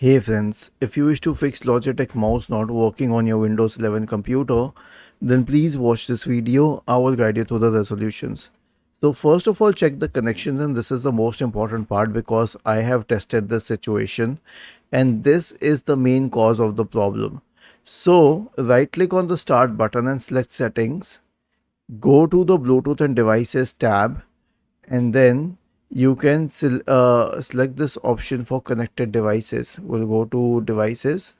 Hey friends, if you wish to fix Logitech mouse not working on your Windows 11 computer, then please watch this video. I will guide you through the resolutions. So first of all, check the connections, and this is the most important part because I have tested this situation and this is the main cause of the problem. So right click on the start button and select settings. Go to the Bluetooth and devices tab, and then you can select this option for connected devices. We'll go to devices,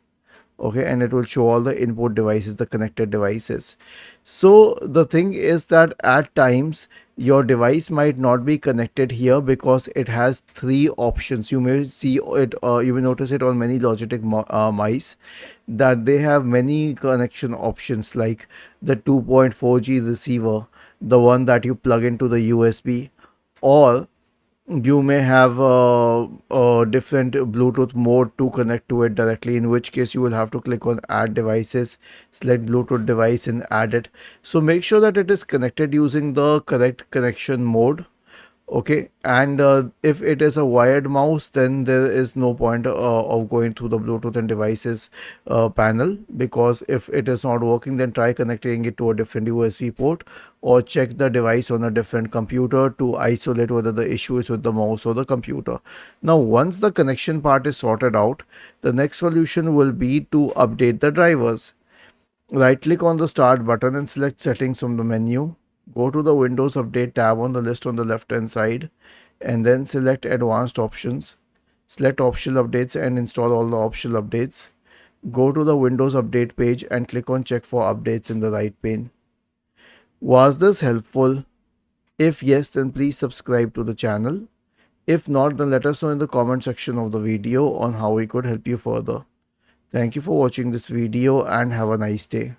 okay, and it will show all the input devices, the connected devices. So the thing is that at times your device might not be connected here because it has three options. You may see it, you will notice it on many Logitech mice, that they have many connection options, like the 2.4G receiver, the one that you plug into the USB, or you may have a different Bluetooth mode to connect to it directly, in which case you will have to click on add devices, select Bluetooth device and add it. So make sure that it is connected using the correct connection mode. Okay, and if it is a wired mouse, then there is no point of going through the Bluetooth and devices panel, because if it is not working, then try connecting it to a different USB port, or check the device on a different computer to isolate whether the issue is with the mouse or the computer. Now, once the connection part is sorted out, the next solution will be to update the drivers. Right click on the start button and select settings from the menu. Go to the Windows Update tab on the list on the left hand side, and then select Advanced Options. Select Optional Updates and install all the optional updates. Go to the Windows Update page and click on Check for Updates in the right pane. Was this helpful? If yes, then please subscribe to the channel. If not, then let us know in the comment section of the video on how we could help you further. Thank you for watching this video and have a nice day.